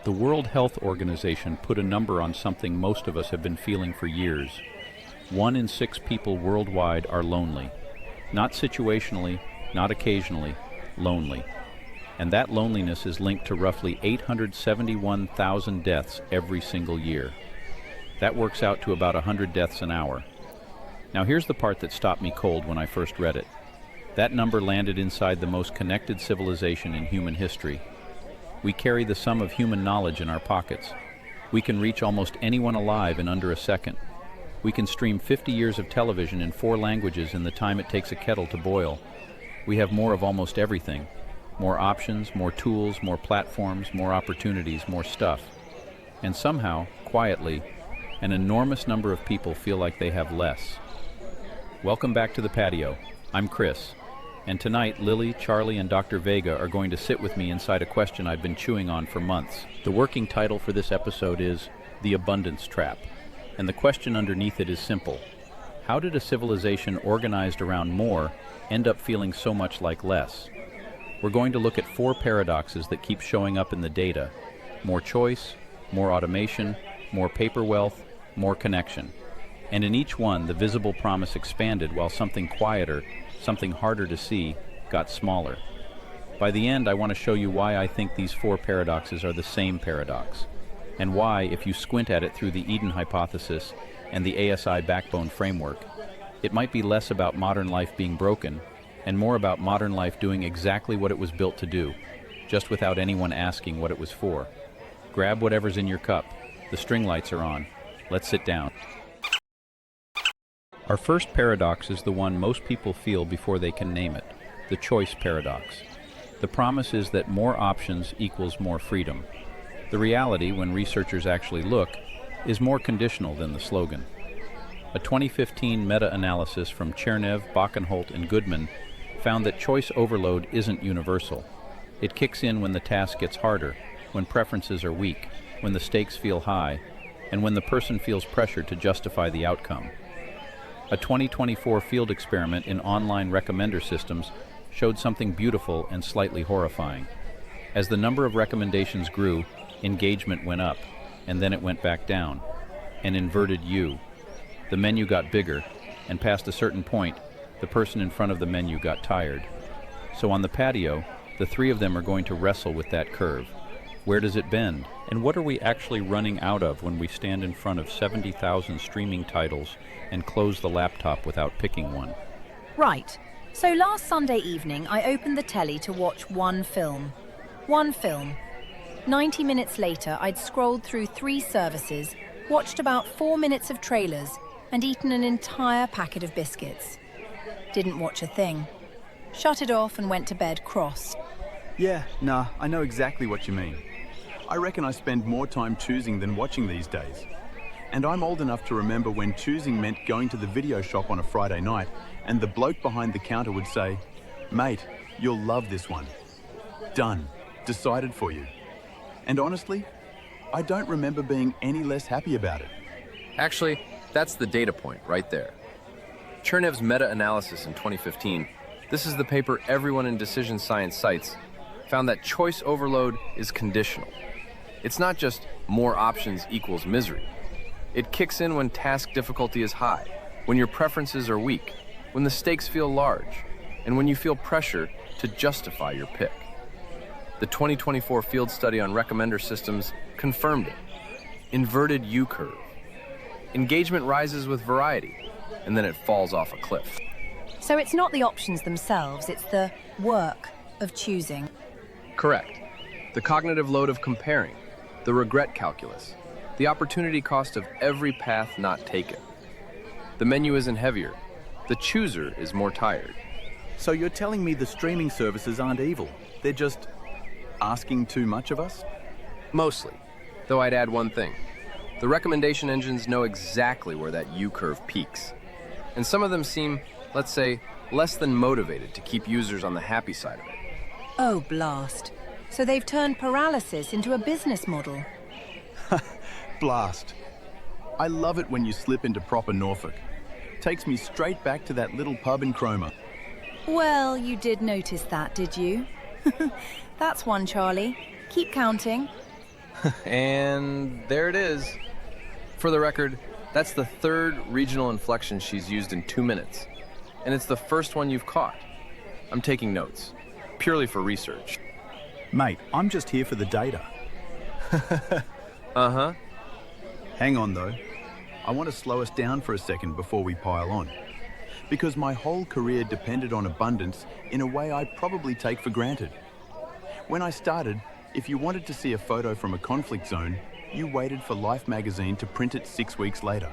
The World Health Organization put a number on something most of us have been feeling for years. 1 in 6 people worldwide are lonely. Not situationally, not occasionally, lonely. And that loneliness is linked to roughly 871,000 deaths every single year. That works out to about 100 deaths an hour. Now here's the part that stopped me cold when I first read it. That number landed inside the most connected civilization in human history. We carry the sum of human knowledge in our pockets. We can reach almost anyone alive in under a second. We can stream 50 years of television in 4 languages in the time it takes a kettle to boil. We have more of almost everything. More options, more tools, more platforms, more opportunities, more stuff. And somehow, quietly, an enormous number of people feel like they have less. Welcome back to the patio. I'm Chris. And tonight, Lily, Charlie, and Dr. Vega are going to sit with me inside a question I've been chewing on for months. The working title for this episode is The Abundance Trap. And the question underneath it is simple. How did a civilization organized around more end up feeling so much like less? We're going to look at 4 paradoxes that keep showing up in the data. More choice, more automation, more paper wealth, more connection. And in each one, the visible promise expanded while something quieter, something harder to see, got smaller. By the end, I want to show you why I think these 4 paradoxes are the same paradox, and why, if you squint at it through the Eden hypothesis and the ASI backbone framework, it might be less about modern life being broken and more about modern life doing exactly what it was built to do, just without anyone asking what it was for. Grab whatever's in your cup. The string lights are on. Let's sit down. Our first paradox is the one most people feel before they can name it, the choice paradox. The promise is that more options equals more freedom. The reality, when researchers actually look, is more conditional than the slogan. A 2015 meta-analysis from Chernev, Bachenholt, and Goodman found that choice overload isn't universal. It kicks in when the task gets harder, when preferences are weak, when the stakes feel high, and when the person feels pressured to justify the outcome. A 2024 field experiment in online recommender systems showed something beautiful and slightly horrifying. As the number of recommendations grew, engagement went up, and then it went back down, an inverted U. The menu got bigger, and past a certain point, the person in front of the menu got tired. So on the patio, the 3 of them are going to wrestle with that curve. Where does it bend? And what are we actually running out of when we stand in front of 70,000 streaming titles and close the laptop without picking one? Right. So last Sunday evening, I opened the telly to watch one film. 90 minutes later, I'd scrolled through 3 services, watched about 4 minutes of trailers, and eaten an entire packet of biscuits. Didn't watch a thing. Shut it off and went to bed cross. Yeah, nah, I know exactly what you mean. I reckon I spend more time choosing than watching these days. And I'm old enough to remember when choosing meant going to the video shop on a Friday night and the bloke behind the counter would say, "Mate, you'll love this one. Done. Decided for you." And honestly, I don't remember being any less happy about it. Actually, that's the data point right there. Chernev's meta-analysis in 2015, this is the paper everyone in decision science cites, found that choice overload is conditional. It's not just more options equals misery. It kicks in when task difficulty is high, when your preferences are weak, when the stakes feel large, and when you feel pressure to justify your pick. The 2024 field study on recommender systems confirmed it. Inverted U-curve. Engagement rises with variety, and then it falls off a cliff. So it's not the options themselves, it's the work of choosing. Correct. The cognitive load of comparing, the regret calculus, the opportunity cost of every path not taken. The menu isn't heavier. The chooser is more tired. So you're telling me the streaming services aren't evil? They're just asking too much of us? Mostly. Though I'd add one thing. The recommendation engines know exactly where that U-curve peaks. And some of them seem, let's say, less than motivated to keep users on the happy side of it. Oh, blast. So they've turned paralysis into a business model. Blast. I love it when you slip into proper Norfolk. Takes me straight back to that little pub in Cromer. Well, you did notice that, did you? That's one, Charlie. Keep counting. And there it is. For the record, that's the third regional inflection she's used in 2 minutes. And it's the first one you've caught. I'm taking notes, purely for research. Mate, I'm just here for the data. Uh-huh. Hang on though. I want to slow us down for a second before we pile on. Because my whole career depended on abundance in a way I probably take for granted. When I started, if you wanted to see a photo from a conflict zone, you waited for Life magazine to print it 6 weeks later.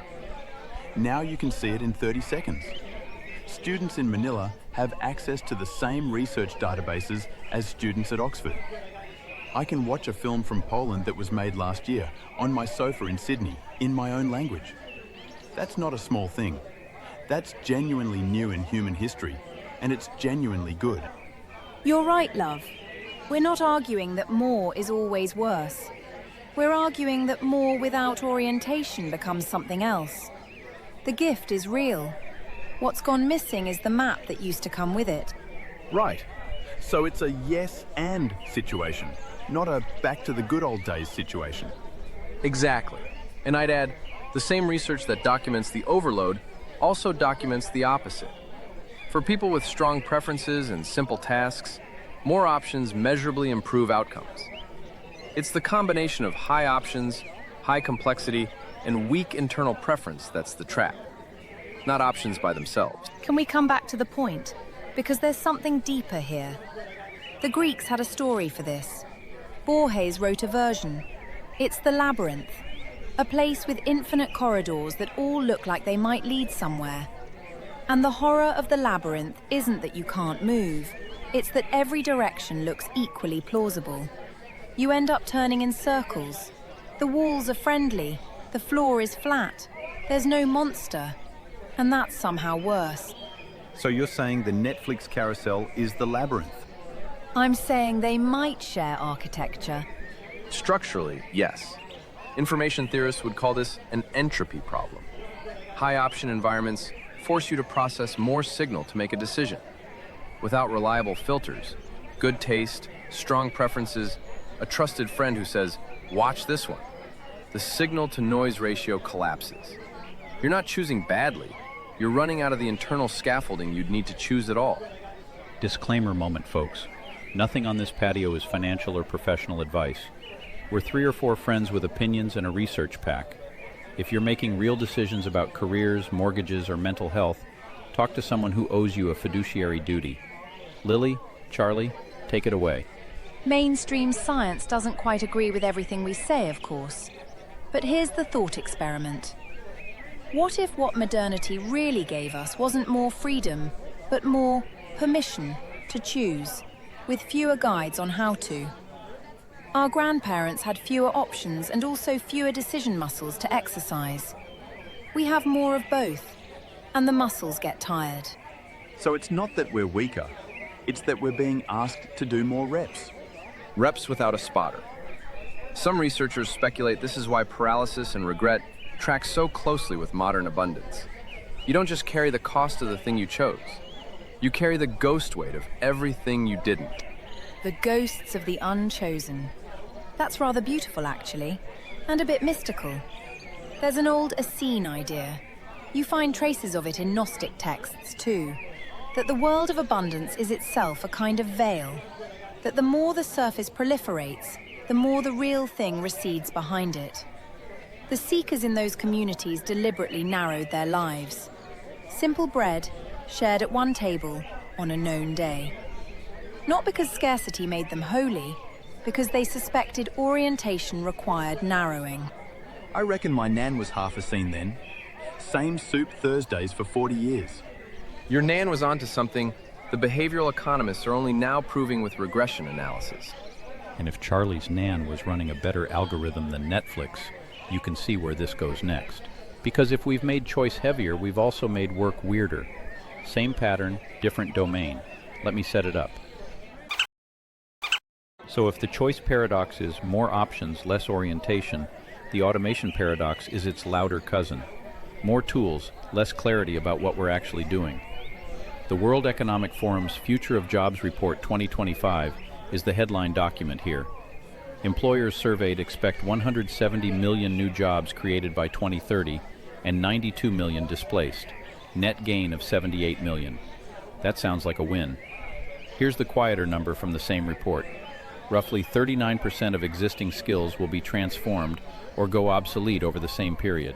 Now you can see it in 30 seconds. Students in Manila have access to the same research databases as students at Oxford. I can watch a film from Poland that was made last year on my sofa in Sydney in my own language. That's not a small thing. That's genuinely new in human history, and it's genuinely good. You're right, love. We're not arguing that more is always worse. We're arguing that more without orientation becomes something else. The gift is real. What's gone missing is the map that used to come with it. Right. So it's a yes and situation, not a back to the good old days situation. Exactly. And I'd add, the same research that documents the overload also documents the opposite. For people with strong preferences and simple tasks, more options measurably improve outcomes. It's the combination of high options, high complexity, and weak internal preference that's the trap, not options by themselves. Can we come back to the point? Because there's something deeper here. The Greeks had a story for this. Borges wrote a version. It's the labyrinth, a place with infinite corridors that all look like they might lead somewhere. And the horror of the labyrinth isn't that you can't move, it's that every direction looks equally plausible. You end up turning in circles. The walls are friendly, the floor is flat, there's no monster, and that's somehow worse. So you're saying the Netflix carousel is the labyrinth? I'm saying they might share architecture. Structurally, yes. Information theorists would call this an entropy problem. High option environments force you to process more signal to make a decision. Without reliable filters, good taste, strong preferences, a trusted friend who says, watch this one, the signal-to-noise ratio collapses. You're not choosing badly. You're running out of the internal scaffolding you'd need to choose at all. Disclaimer moment, folks. Nothing on this patio is financial or professional advice. We're 3 or 4 friends with opinions and a research pack. If you're making real decisions about careers, mortgages, or mental health, talk to someone who owes you a fiduciary duty. Lily, Charlie, take it away. Mainstream science doesn't quite agree with everything we say, of course. But here's the thought experiment. What if what modernity really gave us wasn't more freedom, but more permission to choose, with fewer guides on how to? Our grandparents had fewer options and also fewer decision muscles to exercise. We have more of both, and the muscles get tired. So it's not that we're weaker, it's that we're being asked to do more reps. Reps without a spotter. Some researchers speculate this is why paralysis and regret track so closely with modern abundance. You don't just carry the cost of the thing you chose. You carry the ghost weight of everything you didn't. The ghosts of the unchosen. That's rather beautiful, actually, and a bit mystical. There's an old Essene idea. You find traces of it in Gnostic texts, too. That the world of abundance is itself a kind of veil. That the more the surface proliferates, the more the real thing recedes behind it. The seekers in those communities deliberately narrowed their lives. Simple bread, shared at one table, on a known day. Not because scarcity made them holy, because they suspected orientation required narrowing. I reckon my nan was half Essene then. Same soup Thursdays for 40 years. Your nan was onto something the behavioral economists are only now proving with regression analysis. And if Charlie's nan was running a better algorithm than Netflix, you can see where this goes next. Because if we've made choice heavier, we've also made work weirder. Same pattern, different domain. Let me set it up. So if the choice paradox is more options, less orientation, the automation paradox is its louder cousin. More tools, less clarity about what we're actually doing. The World Economic Forum's Future of Jobs Report 2025 is the headline document here. Employers surveyed expect 170 million new jobs created by 2030 and 92 million displaced. Net gain of 78 million. That sounds like a win. Here's the quieter number from the same report. Roughly 39% of existing skills will be transformed or go obsolete over the same period.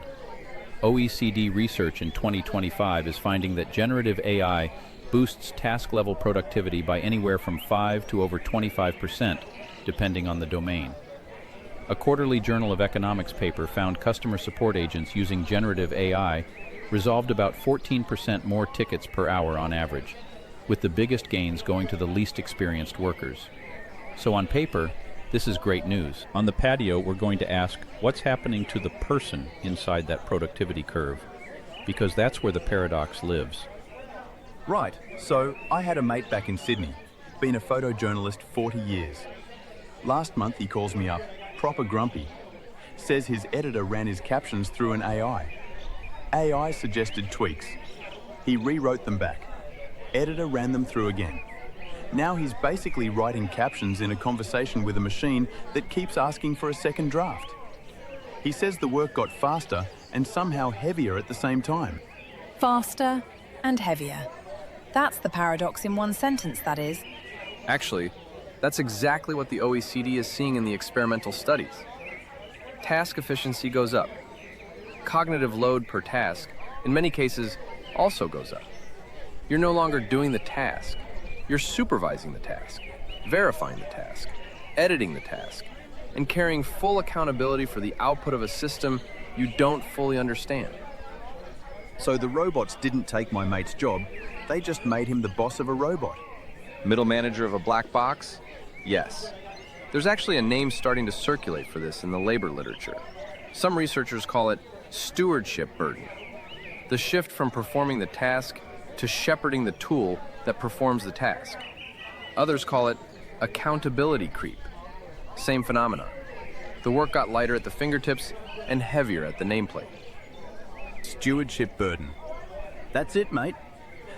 OECD research in 2025 is finding that generative AI boosts task-level productivity by anywhere from 5 to over 25%, depending on the domain. A quarterly Journal of Economics paper found customer support agents using generative AI resolved about 14% more tickets per hour on average, with the biggest gains going to the least experienced workers. So on paper, this is great news. On the patio, we're going to ask, what's happening to the person inside that productivity curve? Because that's where the paradox lives. Right, so I had a mate back in Sydney, been a photojournalist 40 years. Last month he calls me up, proper grumpy. Says his editor ran his captions through an AI. AI suggested tweaks. He rewrote them back. Editor ran them through again. Now he's basically writing captions in a conversation with a machine that keeps asking for a second draft. He says the work got faster and somehow heavier at the same time. Faster and heavier. That's the paradox in one sentence, that is. Actually, that's exactly what the OECD is seeing in the experimental studies. Task efficiency goes up. Cognitive load per task, in many cases, also goes up. You're no longer doing the task. You're supervising the task, verifying the task, editing the task, and carrying full accountability for the output of a system you don't fully understand. So the robots didn't take my mate's job, they just made him the boss of a robot. Middle manager of a black box? Yes. There's actually a name starting to circulate for this in the labor literature. Some researchers call it stewardship burden. The shift from performing the task to shepherding the tool that performs the task. Others call it accountability creep. Same phenomenon. The work got lighter at the fingertips and heavier at the nameplate. Stewardship burden. That's it, mate.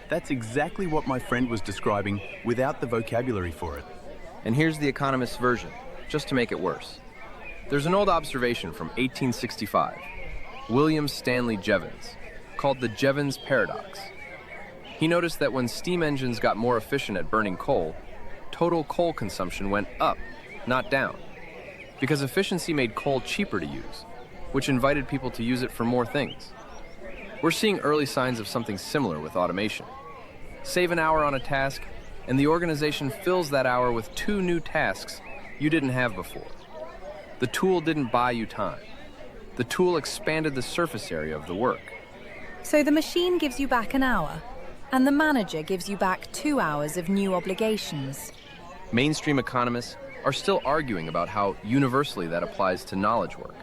That's exactly what my friend was describing without the vocabulary for it. And here's the economist's version, just to make it worse. There's an old observation from 1865, William Stanley Jevons, called the Jevons paradox. He noticed that when steam engines got more efficient at burning coal, total coal consumption went up, not down, because efficiency made coal cheaper to use, which invited people to use it for more things. We're seeing early signs of something similar with automation. Save an hour on a task, and the organization fills that hour with 2 new tasks you didn't have before. The tool didn't buy you time. The tool expanded the surface area of the work. So the machine gives you back an hour, and the manager gives you back 2 hours of new obligations. Mainstream economists are still arguing about how universally that applies to knowledge work.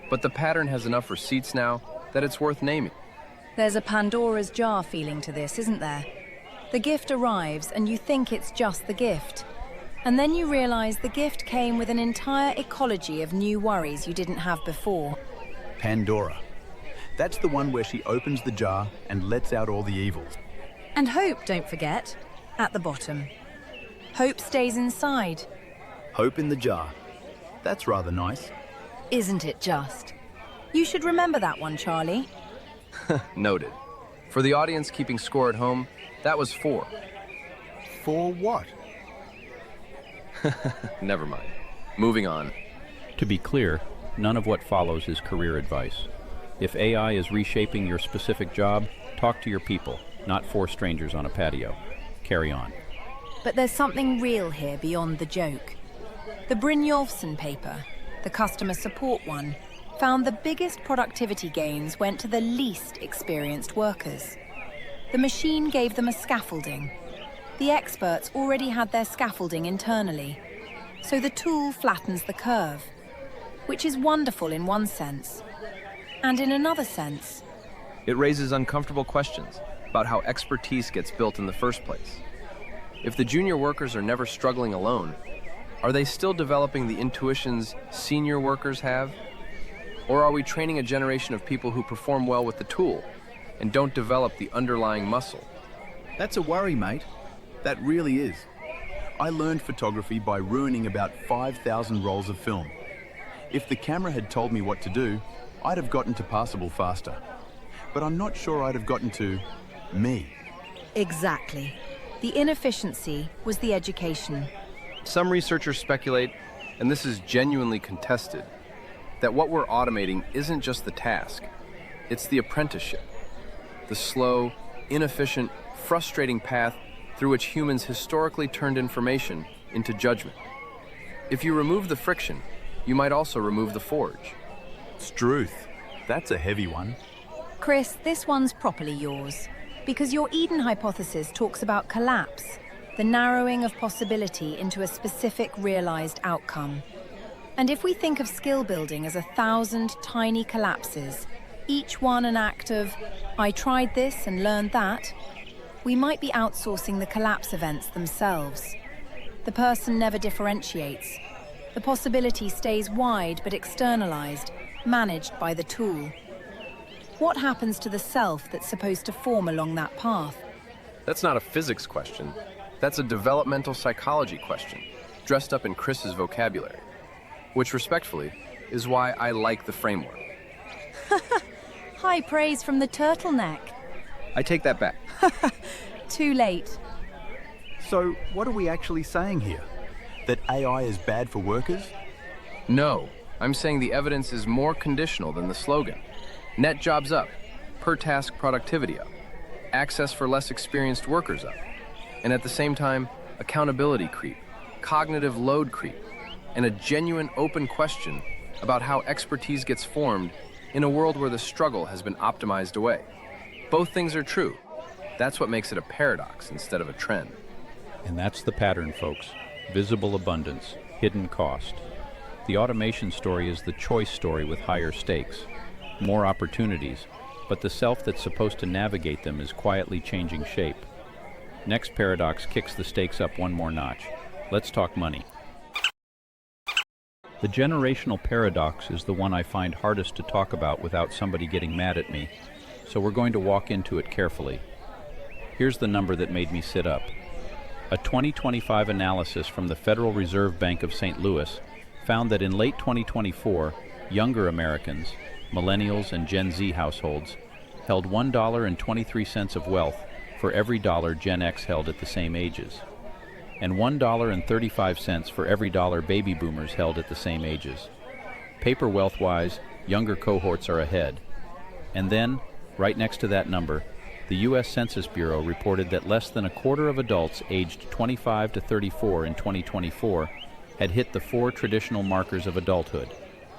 But the pattern has enough receipts now that it's worth naming. There's a Pandora's jar feeling to this, isn't there? The gift arrives and you think it's just the gift. And then you realize the gift came with an entire ecology of new worries you didn't have before. Pandora. That's the one where she opens the jar and lets out all the evils. And hope, don't forget, at the bottom. Hope stays inside. Hope in the jar. That's rather nice. Isn't it just? You should remember that one, Charlie. Noted. For the audience keeping score at home, that was 4. For what? Never mind. Moving on. To be clear, none of what follows is career advice. If AI is reshaping your specific job, talk to your people, not 4 strangers on a patio. Carry on. But there's something real here beyond the joke. The Brynjolfsson paper, the customer support one, found the biggest productivity gains went to the least experienced workers. The machine gave them a scaffolding. The experts already had their scaffolding internally, so the tool flattens the curve, which is wonderful in one sense. And in another sense, It raises uncomfortable questions about how expertise gets built in the first place. If the junior workers are never struggling alone, are they still developing the intuitions senior workers have? Or are we training a generation of people who perform well with the tool and don't develop the underlying muscle? That's a worry, mate. That really is. I learned photography by ruining about 5,000 rolls of film. If the camera had told me what to do, I'd have gotten to passable faster. But I'm not sure I'd have gotten to me. Exactly. The inefficiency was the education. Some researchers speculate, and this is genuinely contested, that what we're automating isn't just the task, it's the apprenticeship. The slow, inefficient, frustrating path through which humans historically turned information into judgment. If you remove the friction, you might also remove the forge. Struth. That's a heavy one. Chris, this one's properly yours. Because your Eden hypothesis talks about collapse, the narrowing of possibility into a specific realized outcome. And if we think of skill building as 1,000 tiny collapses, each one an act of, I tried this and learned that, we might be outsourcing the collapse events themselves. The person never differentiates. The possibility stays wide but externalized, managed by the tool. What happens to the self that's supposed to form along that path? That's not a physics question. That's a developmental psychology question, dressed up in Chris's vocabulary, which respectfully is why I like the framework. High praise from the turtleneck. I take that back. Too late. So what are we actually saying here? That AI is bad for workers? No, I'm saying the evidence is more conditional than the slogan. Net jobs up, per task productivity up, access for less experienced workers up, and at the same time, accountability creep, cognitive load creep, and a genuine open question about how expertise gets formed in a world where the struggle has been optimized away. Both things are true. That's what makes it a paradox instead of a trend. And that's the pattern, folks. Visible abundance, hidden cost. The automation story is the choice story with higher stakes, more opportunities, but the self that's supposed to navigate them is quietly changing shape. Next paradox kicks the stakes up one more notch. Let's talk money. The generational paradox is the one I find hardest to talk about without somebody getting mad at me, so we're going to walk into it carefully. Here's the number that made me sit up. A 2025 analysis from the Federal Reserve Bank of St. Louis found that in late 2024, younger Americans, millennials and Gen Z households, held $1.23 of wealth for every dollar Gen X held at the same ages, and $1.35 for every dollar baby boomers held at the same ages. Paper wealth-wise, younger cohorts are ahead. And then, right next to that number, the U.S. Census Bureau reported that less than a quarter of adults aged 25 to 34 in 2024 had hit the 4 traditional markers of adulthood: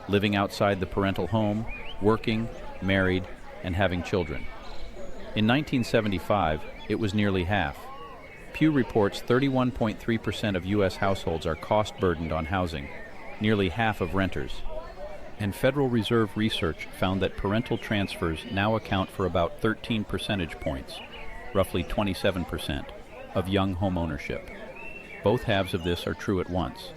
living outside the parental home, working, married, and having children. In 1975, it was nearly half. Pew reports 31.3% of U.S. households are cost-burdened on housing, nearly half of renters. And Federal Reserve research found that parental transfers now account for about 13 percentage points, roughly 27%, of young home ownership. Both halves of this are true at once.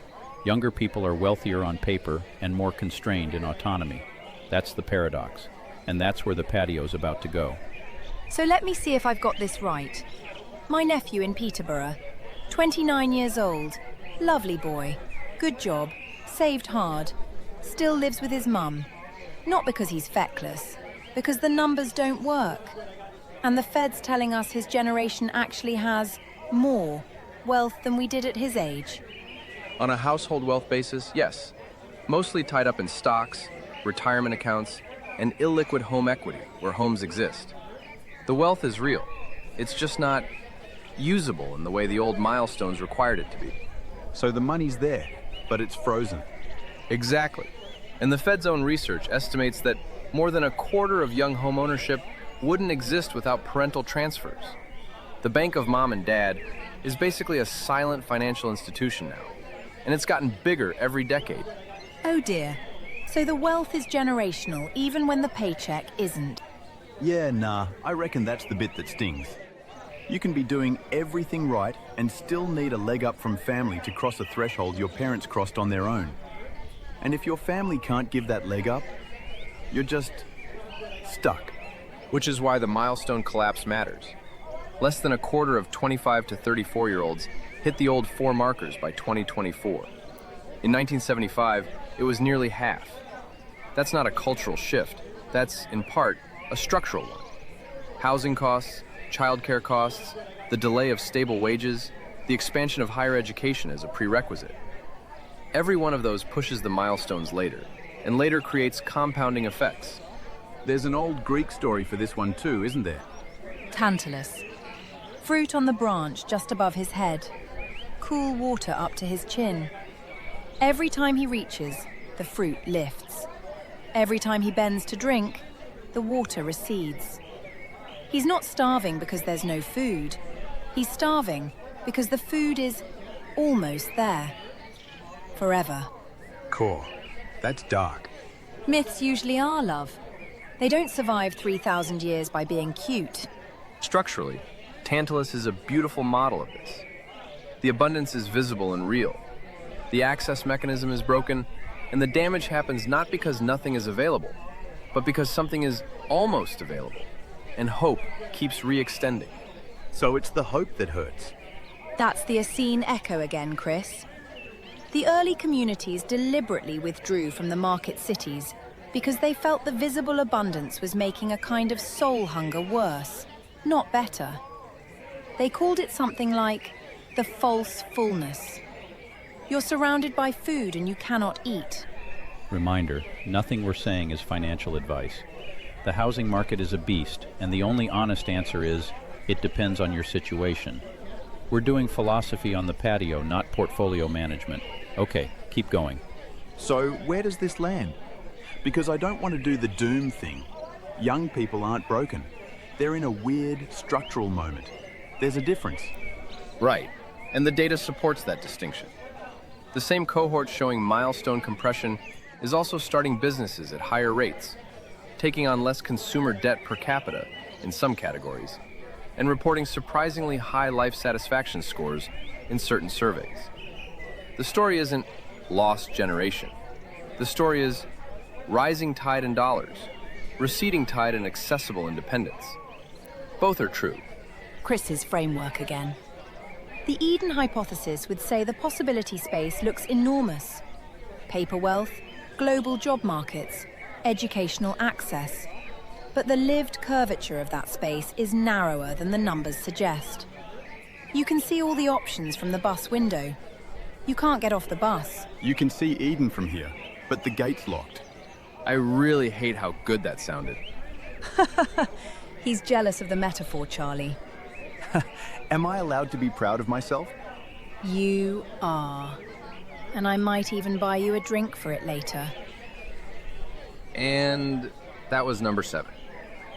Younger people are wealthier on paper and more constrained in autonomy. That's the paradox, and that's where the patio's about to go. So let me see if I've got this right. My nephew in Peterborough, 29 years old, lovely boy, good job, saved hard, still lives with his mum. Not because he's feckless, because the numbers don't work. And the Fed's telling us his generation actually has more wealth than we did at his age. On a household wealth basis, yes. Mostly tied up in stocks, retirement accounts, and illiquid home equity where homes exist. The wealth is real. It's just not usable in the way the old milestones required it to be. So the money's there, but it's frozen. Exactly. And the Fed's own research estimates that more than a quarter of young home ownership wouldn't exist without parental transfers. The bank of mom and dad is basically a silent financial institution now, and it's gotten bigger every decade. Oh dear. So the wealth is generational even when the paycheck isn't. Yeah, nah, I reckon that's the bit that stings. You can be doing everything right and still need a leg up from family to cross a threshold your parents crossed on their own. And if your family can't give that leg up, you're just stuck. Which is why the milestone collapse matters. Less than a quarter of 25 to 34-year-olds hit the old 4 markers by 2024. In 1975, it was nearly half. That's not a cultural shift. That's, in part, a structural one. Housing costs, childcare costs, the delay of stable wages, the expansion of higher education as a prerequisite. Every one of those pushes the milestones later, and later creates compounding effects. There's an old Greek story for this one too, isn't there? Tantalus. Fruit on the branch just above his head. Cool water up to his chin. Every time he reaches, the fruit lifts. Every time he bends to drink, the water recedes. He's not starving because there's no food. He's starving because the food is almost there. Forever. Cool. That's dark. Myths usually are, love. They don't survive 3,000 years by being cute. Structurally, Tantalus is a beautiful model of this. The abundance is visible and real. The access mechanism is broken, and the damage happens not because nothing is available, but because something is almost available, and hope keeps re-extending. So it's the hope that hurts. That's the Essene echo again, Chris. The early communities deliberately withdrew from the market cities because they felt the visible abundance was making a kind of soul hunger worse, not better. They called it something like the false fullness. You're surrounded by food and you cannot eat. Reminder, nothing we're saying is financial advice. The housing market is a beast, and the only honest answer is, it depends on your situation. We're doing philosophy on the patio, not portfolio management. Okay, keep going. So where does this land? Because I don't want to do the doom thing. Young people aren't broken. They're in a weird structural moment. There's a difference. Right, and the data supports that distinction. The same cohort showing milestone compression is also starting businesses at higher rates, taking on less consumer debt per capita in some categories, and reporting surprisingly high life satisfaction scores in certain surveys. The story isn't lost generation. The story is rising tide in dollars, receding tide in accessible independence. Both are true. Chris's framework again. The Eden hypothesis would say the possibility space looks enormous. Paper wealth, global job markets, educational access. But the lived curvature of that space is narrower than the numbers suggest. You can see all the options from the bus window. You can't get off the bus. You can see Eden from here, but the gate's locked. I really hate how good that sounded. He's jealous of the metaphor, Charlie. Am I allowed to be proud of myself? You are. And I might even buy you a drink for it later. And that was number 7,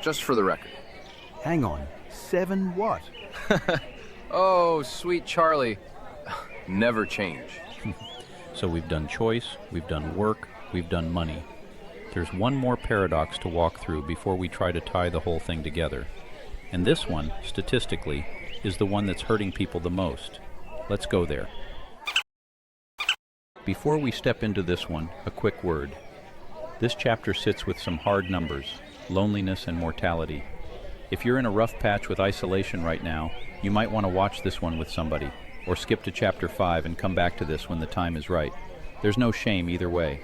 just for the record. Hang on, 7 what? Oh, sweet Charlie. Never change. So we've done choice, we've done work, we've done money. There's one more paradox to walk through before we try to tie the whole thing together. And this one, statistically, is the one that's hurting people the most. Let's go there. Before we step into this one, a quick word. This chapter sits with some hard numbers, loneliness and mortality. If you're in a rough patch with isolation right now, you might want to watch this one with somebody, or skip to chapter 5 and come back to this when the time is right. There's no shame either way.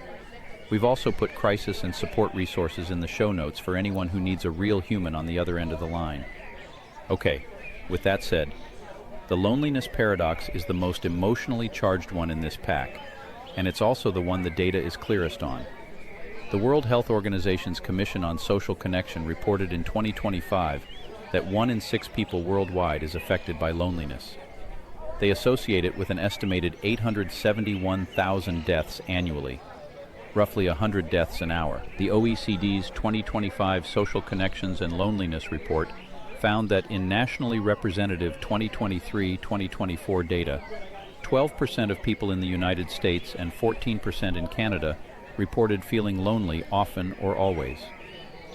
We've also put crisis and support resources in the show notes for anyone who needs a real human on the other end of the line. Okay, with that said, the loneliness paradox is the most emotionally charged one in this pack, and it's also the one the data is clearest on. The World Health Organization's Commission on Social Connection reported in 2025 that 1 in 6 people worldwide is affected by loneliness. They associate it with an estimated 871,000 deaths annually, roughly 100 deaths an hour. The OECD's 2025 Social Connections and Loneliness Report found that in nationally representative 2023-2024 data, 12% of people in the United States and 14% in Canada reported feeling lonely often or always.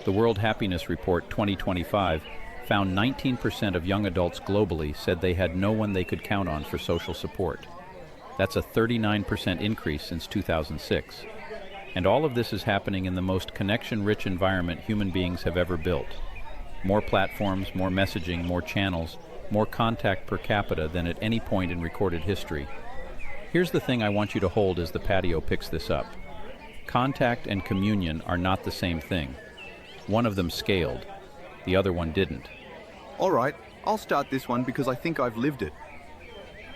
The World Happiness Report 2025 found 19% of young adults globally said they had no one they could count on for social support. That's a 39% increase since 2006. And all of this is happening in the most connection-rich environment human beings have ever built. More platforms, more messaging, more channels, more contact per capita than at any point in recorded history. Here's the thing I want you to hold as the Patio picks this up. Contact and communion are not the same thing. One of them scaled, the other one didn't. All right, I'll start this one because I think I've lived it.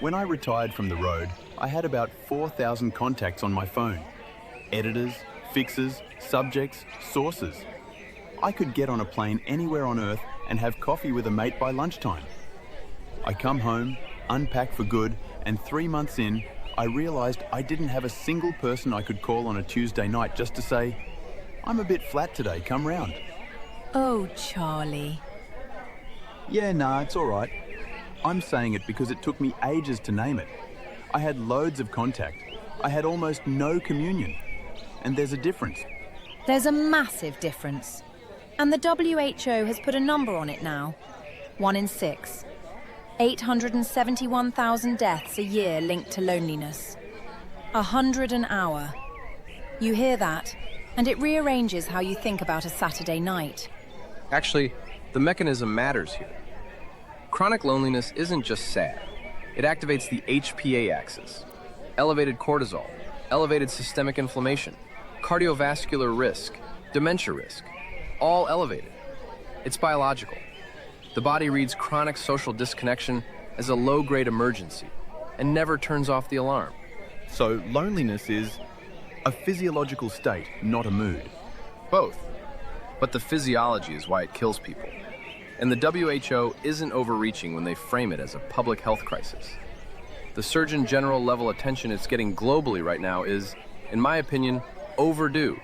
When I retired from the road, I had about 4,000 contacts on my phone. Editors, fixers, subjects, sources. I could get on a plane anywhere on Earth and have coffee with a mate by lunchtime. I come home, unpack for good, and 3 months in, I realized I didn't have a single person I could call on a Tuesday night just to say, "I'm a bit flat today, come round." Oh, Charlie. Yeah, nah, it's all right. I'm saying it because it took me ages to name it. I had loads of contact. I had almost no communion. And there's a difference. There's a massive difference. And the WHO has put a number on it now. 1 in 6. 871,000 deaths a year linked to loneliness. 100 an hour. You hear that, and it rearranges how you think about a Saturday night. Actually, the mechanism matters here. Chronic loneliness isn't just sad. It activates the HPA axis. Elevated cortisol, elevated systemic inflammation, cardiovascular risk, dementia risk, all elevated. It's biological. The body reads chronic social disconnection as a low-grade emergency and never turns off the alarm. So loneliness is a physiological state, not a mood. Both. But the physiology is why it kills people. And the WHO isn't overreaching when they frame it as a public health crisis. The Surgeon General level attention it's getting globally right now is, in my opinion, overdue.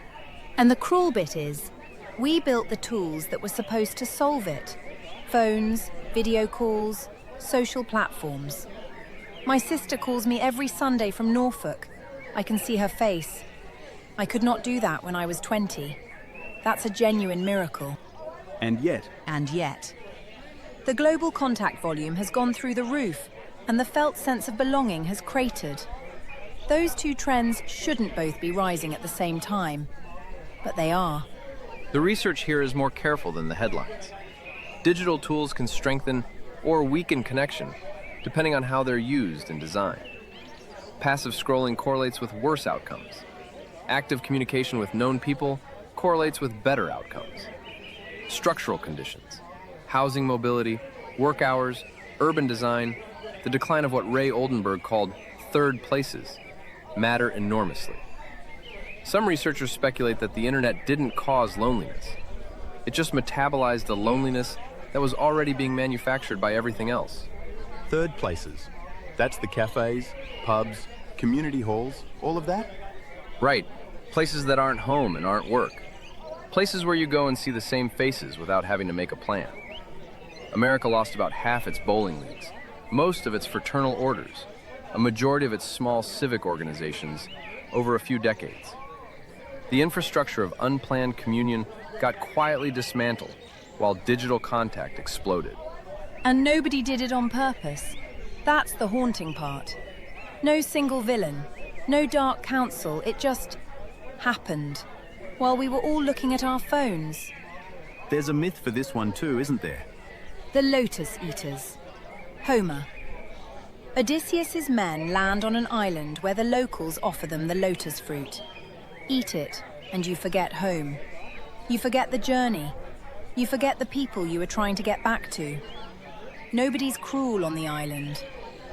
And the cruel bit is, we built the tools that were supposed to solve it. Phones, video calls, social platforms. My sister calls me every Sunday from Norfolk. I can see her face. I could not do that when I was 20. That's a genuine miracle. And yet, the global contact volume has gone through the roof, and the felt sense of belonging has cratered. Those two trends shouldn't both be rising at the same time, but they are. The research here is more careful than the headlines. Digital tools can strengthen or weaken connection, depending on how they're used and designed. Passive scrolling correlates with worse outcomes. Active communication with known people correlates with better outcomes. Structural conditions, housing mobility, work hours, urban design, the decline of what Ray Oldenburg called third places, matter enormously. Some researchers speculate that the internet didn't cause loneliness. It just metabolized the loneliness that was already being manufactured by everything else. third places. That's the cafes, pubs, community halls, all of that? Right, places that aren't home and aren't work. Places where you go and see the same faces without having to make a plan. America lost about half its bowling leagues, most of its fraternal orders, a majority of its small civic organizations over a few decades. The infrastructure of unplanned communion got quietly dismantled while digital contact exploded. And nobody did it on purpose. That's the haunting part. No single villain, no dark council, it just happened while we were all looking at our phones. There's a myth for this one too, isn't there? The Lotus Eaters. Homer. Odysseus's men land on an island where the locals offer them the lotus fruit. Eat it, and you forget home. You forget the journey. You forget the people you were trying to get back to. Nobody's cruel on the island.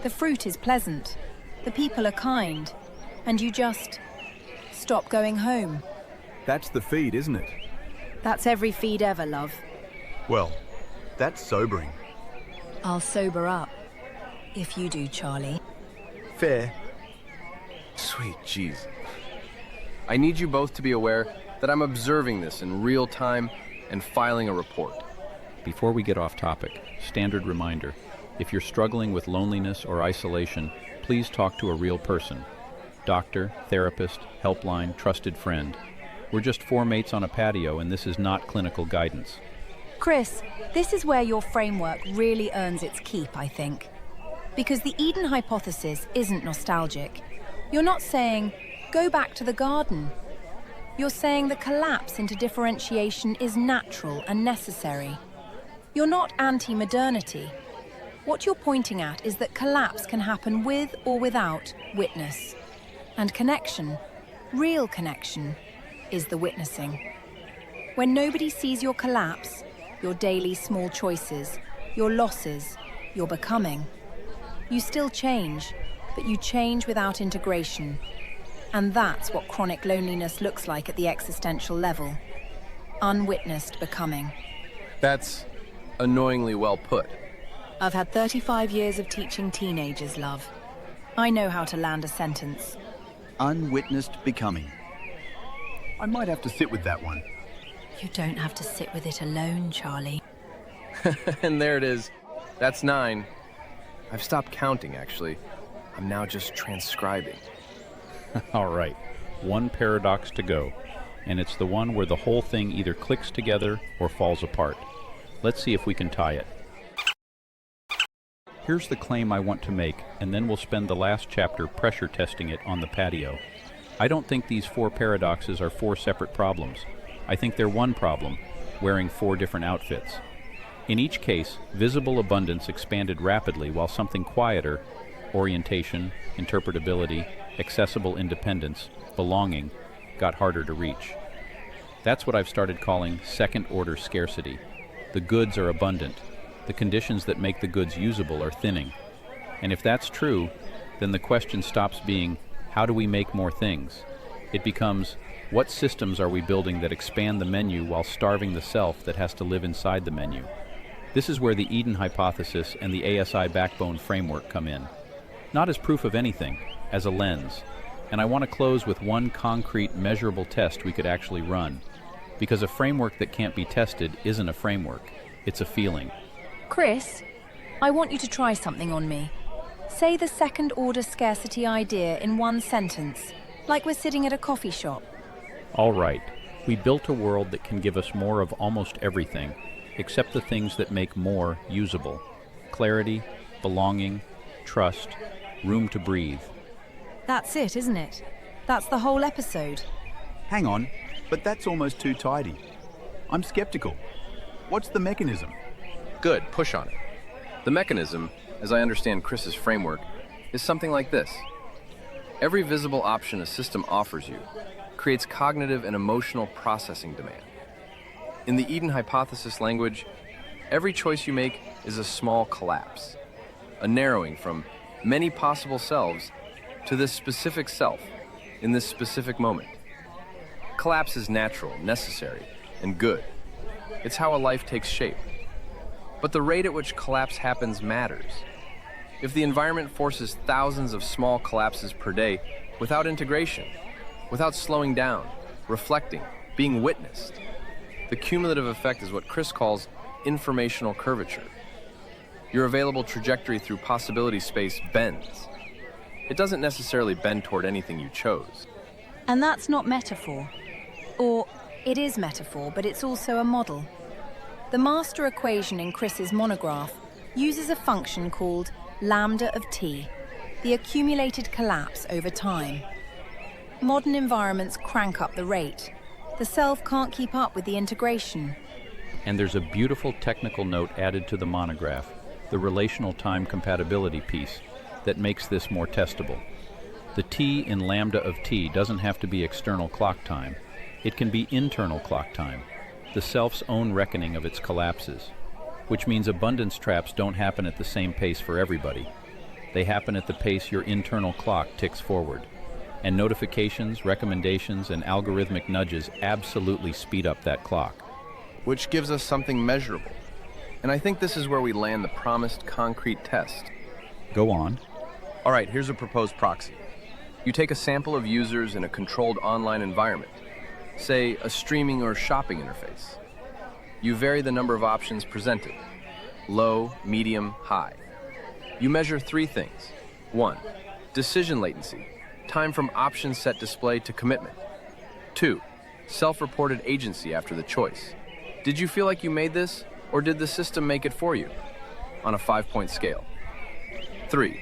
The fruit is pleasant. The people are kind. And you just stop going home. That's the feed, isn't it? That's every feed ever, love. Well, that's sobering. I'll sober up. If you do, Charlie. Fair. Sweet Jesus. I need you both to be aware that I'm observing this in real time and filing a report. Before we get off topic, standard reminder. If you're struggling with loneliness or isolation, please talk to a real person. Doctor, therapist, helpline, trusted friend. We're just four mates on a patio, and this is not clinical guidance. Chris, this is where your framework really earns its keep, I think. Because the Eden hypothesis isn't nostalgic. You're not saying, go back to the garden. You're saying the collapse into differentiation is natural and necessary. You're not anti-modernity. What you're pointing at is that collapse can happen with or without witness. And connection, real connection, is the witnessing. When nobody sees your collapse, your daily small choices, your losses, your becoming, you still change, but you change without integration. And that's what chronic loneliness looks like at the existential level. Unwitnessed becoming. That's annoyingly well put. I've had 35 years of teaching teenagers, love. I know how to land a sentence. Unwitnessed becoming. I might have to sit with that one. You don't have to sit with it alone, Charlie. And there it is. That's 9. I've stopped counting, actually. I'm now just transcribing. All right, one paradox to go, and it's the one where the whole thing either clicks together or falls apart. Let's see if we can tie it. Here's the claim I want to make, and then we'll spend the last chapter pressure testing it on the patio. I don't think these 4 paradoxes are 4 separate problems. I think they're one problem, wearing 4 different outfits. In each case, visible abundance expanded rapidly while something quieter, orientation, interpretability, accessible independence, belonging, got harder to reach. That's what I've started calling second-order scarcity. The goods are abundant. The conditions that make the goods usable are thinning. And if that's true, then the question stops being, how do we make more things? It becomes, what systems are we building that expand the menu while starving the self that has to live inside the menu? This is where the Eden hypothesis and the ASI backbone framework come in. Not as proof of anything, as a lens. And I want to close with one concrete, measurable test we could actually run. Because a framework that can't be tested isn't a framework, it's a feeling. Chris, I want you to try something on me. Say the second-order scarcity idea in one sentence, like we're sitting at a coffee shop. All right, we built a world that can give us more of almost everything, except the things that make more usable. Clarity, belonging, trust, room to breathe. That's it, isn't it? That's the whole episode. Hang on, but that's almost too tidy. I'm skeptical. What's the mechanism? Good, push on it. The mechanism, as I understand Chris's framework, is something like this. Every visible option a system offers you creates cognitive and emotional processing demand. In the Eden hypothesis language, every choice you make is a small collapse, a narrowing from many possible selves to this specific self in this specific moment. Collapse is natural, necessary, and good. It's how a life takes shape. But the rate at which collapse happens matters. If the environment forces thousands of small collapses per day without integration, without slowing down, reflecting, being witnessed, the cumulative effect is what Chris calls informational curvature. Your available trajectory through possibility space bends. It doesn't necessarily bend toward anything you chose. And that's not metaphor. Or it is metaphor, but it's also a model. The master equation in Chris's monograph uses a function called lambda of t, the accumulated collapse over time. Modern environments crank up the rate. The self can't keep up with the integration. And there's a beautiful technical note added to the monograph, the relational time compatibility piece, that makes this more testable. The t in lambda of t doesn't have to be external clock time. It can be internal clock time, the self's own reckoning of its collapses, which means abundance traps don't happen at the same pace for everybody. They happen at the pace your internal clock ticks forward. And notifications, recommendations, and algorithmic nudges absolutely speed up that clock. Which gives us something measurable. And I think this is where we land the promised concrete test. Go on. All right, here's a proposed proxy. You take a sample of users in a controlled online environment, say a streaming or shopping interface. You vary the number of options presented, low, medium, high. You measure 3 things. 1, decision latency, time from option set display to commitment. 2, self-reported agency after the choice. Did you feel like you made this, or did the system make it for you? On a 5-point scale. 3,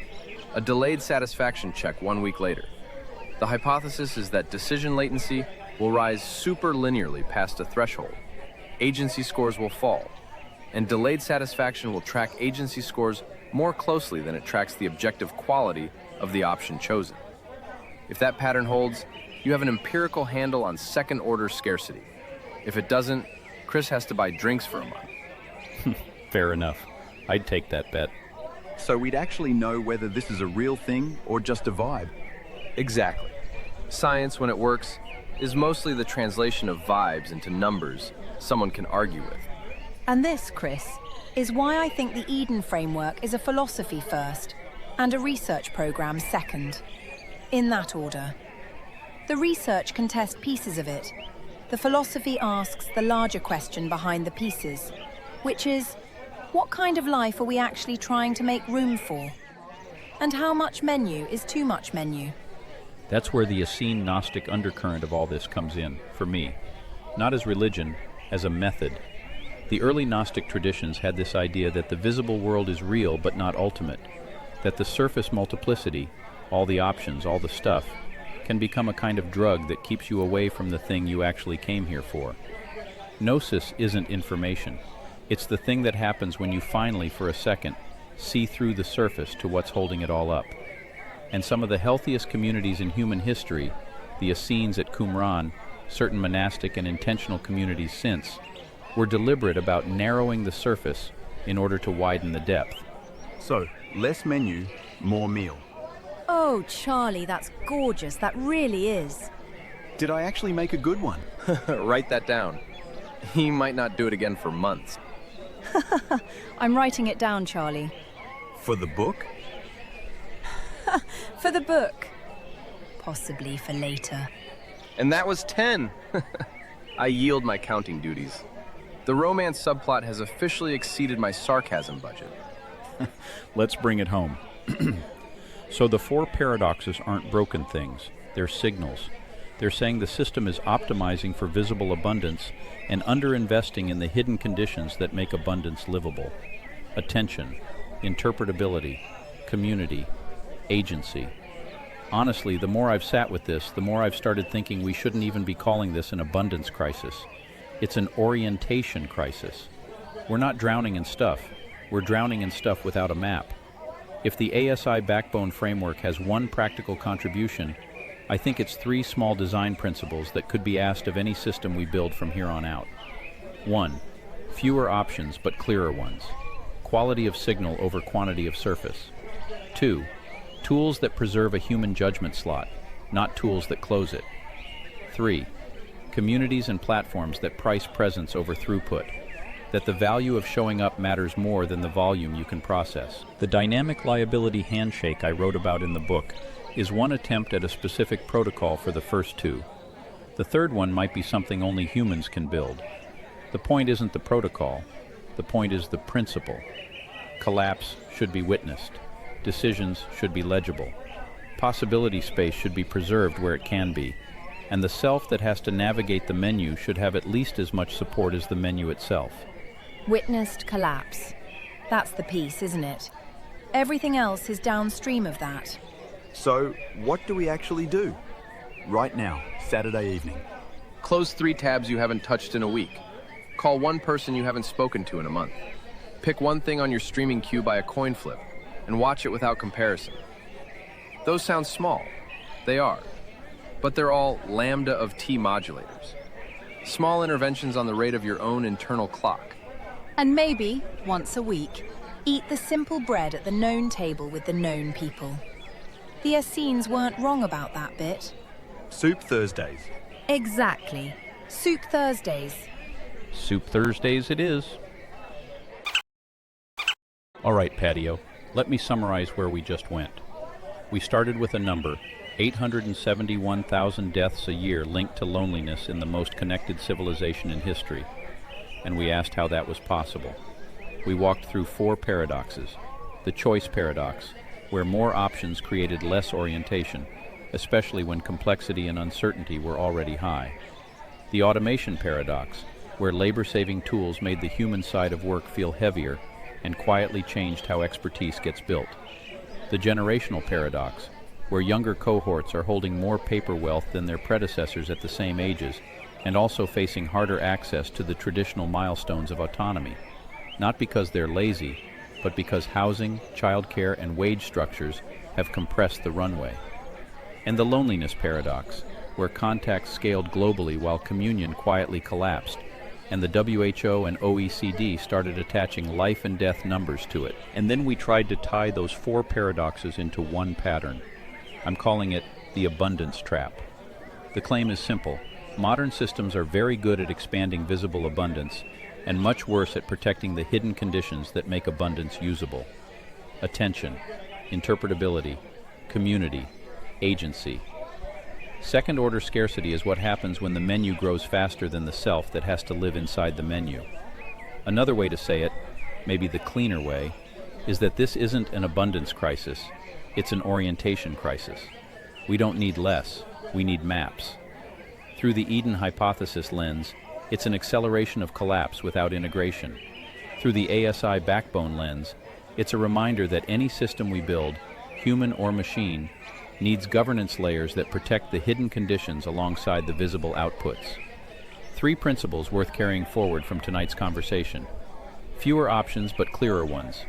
a delayed satisfaction check 1 week later. The hypothesis is that decision latency will rise super linearly past a threshold. Agency scores will fall. And delayed satisfaction will track agency scores more closely than it tracks the objective quality of the option chosen. If that pattern holds, you have an empirical handle on second-order scarcity. If it doesn't, Chris has to buy drinks for a month. Fair enough. I'd take that bet. So we'd actually know whether this is a real thing or just a vibe. Exactly. Science, when it works, is mostly the translation of vibes into numbers someone can argue with. And this, Chris, is why I think the Eden framework is a philosophy first and a research program second. In that order. The research can test pieces of it. The philosophy asks the larger question behind the pieces, which is, what kind of life are we actually trying to make room for? And how much menu is too much menu? That's where the Essene Gnostic undercurrent of all this comes in, for me. Not as religion, as a method. The early Gnostic traditions had this idea that the visible world is real but not ultimate, that the surface multiplicity, all the options, all the stuff, can become a kind of drug that keeps you away from the thing you actually came here for. Gnosis isn't information. It's the thing that happens when you finally, for a second, see through the surface to what's holding it all up. And some of the healthiest communities in human history, the Essenes at Qumran, certain monastic and intentional communities since, were deliberate about narrowing the surface in order to widen the depth. So, less menu, more meal. Oh, Charlie, that's gorgeous. That really is. Did I actually make a good one? Write that down. He might not do it again for months. I'm writing it down, Charlie. For the book? For the book. Possibly for later. And that was 10. I yield my counting duties. The romance subplot has officially exceeded my sarcasm budget. Let's bring it home. So the four paradoxes aren't broken things, they're signals. They're saying the system is optimizing for visible abundance and underinvesting in the hidden conditions that make abundance livable. Attention, interpretability, community, agency. Honestly, the more I've sat with this, the more I've started thinking we shouldn't even be calling this an abundance crisis. It's an orientation crisis. We're not drowning in stuff. We're drowning in stuff without a map. If the ASI backbone framework has one practical contribution, I think it's 3 small design principles that could be asked of any system we build from here on out. 1. Fewer options but clearer ones. Quality of signal over quantity of surface. 2. Tools that preserve a human judgment slot, not tools that close it. 3. Communities and platforms that price presence over throughput, that the value of showing up matters more than the volume you can process. The dynamic liability handshake I wrote about in the book is one attempt at a specific protocol for the first 2. The third one might be something only humans can build. The point isn't the protocol, the point is the principle. Collapse should be witnessed. Decisions should be legible. Possibility space should be preserved where it can be. And the self that has to navigate the menu should have at least as much support as the menu itself. Witnessed collapse. That's the piece, isn't it? Everything else is downstream of that. So, what do we actually do? Right now, Saturday evening. Close 3 tabs you haven't touched in a week. Call one person you haven't spoken to in a month. Pick one thing on your streaming queue by a coin flip and watch it without comparison. Those sound small. They are. But they're all lambda of T modulators. Small interventions on the rate of your own internal clock. And maybe, once a week, eat the simple bread at the known table with the known people. The Essenes weren't wrong about that bit. Soup Thursdays. Exactly. Soup Thursdays. Soup Thursdays it is. All right, Patio, let me summarize where we just went. We started with a number, 871,000 deaths a year linked to loneliness in the most connected civilization in history, and we asked how that was possible. We walked through 4 paradoxes. The choice paradox, where more options created less orientation, especially when complexity and uncertainty were already high. The automation paradox, where labor-saving tools made the human side of work feel heavier and quietly changed how expertise gets built. The generational paradox, where younger cohorts are holding more paper wealth than their predecessors at the same ages, and also facing harder access to the traditional milestones of autonomy. not because they're lazy, but because housing, childcare, and wage structures have compressed the runway. And the loneliness paradox, where contact scaled globally while communion quietly collapsed, and the WHO and OECD started attaching life and death numbers to it. And then we tried to tie those four paradoxes into one pattern. I'm calling it the abundance trap. The claim is simple. Modern systems are very good at expanding visible abundance, and much worse at protecting the hidden conditions that make abundance usable. Attention, interpretability, community, agency. Second-order scarcity is what happens when the menu grows faster than the self that has to live inside the menu. Another way to say it, maybe the cleaner way, is that this isn't an abundance crisis, it's an orientation crisis. We don't need less, we need maps. Through the Eden hypothesis lens, it's an acceleration of collapse without integration. Through the ASI backbone lens, it's a reminder that any system we build, human or machine, needs governance layers that protect the hidden conditions alongside the visible outputs. Three principles worth carrying forward from tonight's conversation. Fewer options but clearer ones.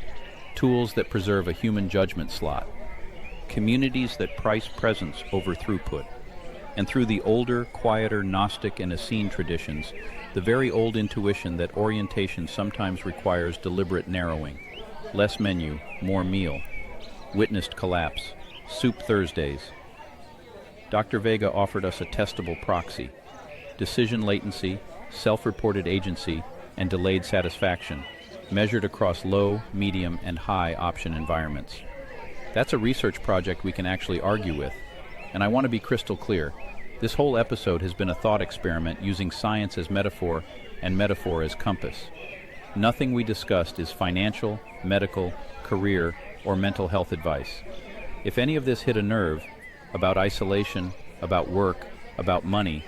Tools that preserve a human judgment slot. Communities that price presence over throughput. And through the older, quieter Gnostic and Essene traditions, the very old intuition that orientation sometimes requires deliberate narrowing. Less menu, more meal. Witnessed collapse. Soup Thursdays. Dr. Vega offered us a testable proxy. Decision latency, self-reported agency, and delayed satisfaction, measured across low, medium, and high option environments. That's a research project we can actually argue with. And I want to be crystal clear. This whole episode has been a thought experiment using science as metaphor and metaphor as compass. Nothing we discussed is financial, medical, career, or mental health advice. If any of this hit a nerve, about isolation, about work, about money,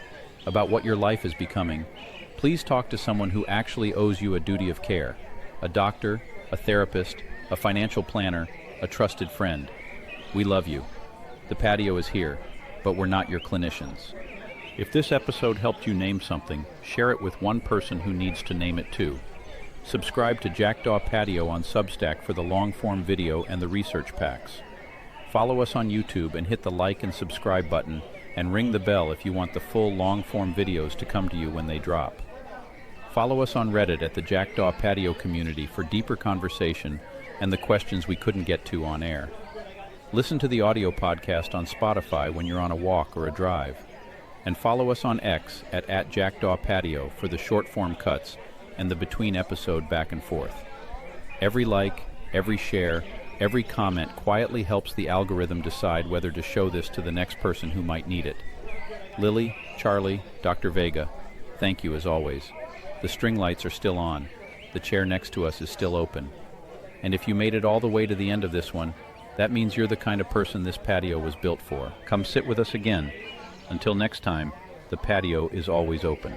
about what your life is becoming, please talk to someone who actually owes you a duty of care. A doctor, a therapist, a financial planner, a trusted friend. We love you. The Patio is here, but we're not your clinicians. If this episode helped you name something, share it with one person who needs to name it too. Subscribe to Jackdaw Patio on Substack for the long-form video and the research packs. Follow us on YouTube and hit the like and subscribe button, and ring the bell if you want the full long-form videos to come to you when they drop. Follow us on Reddit at the Jackdaw Patio community for deeper conversation and the questions we couldn't get to on air. Listen to the audio podcast on Spotify when you're on a walk or a drive. And follow us on X at @Jackdaw Patio for the short-form cuts and the between-episode back and forth. Every like, every share, every comment quietly helps the algorithm decide whether to show this to the next person who might need it. Lily, Charlie, Dr. Vega, thank you as always. The string lights are still on. The chair next to us is still open. And if you made it all the way to the end of this one, that means you're the kind of person this patio was built for. Come sit with us again. Until next time, the patio is always open.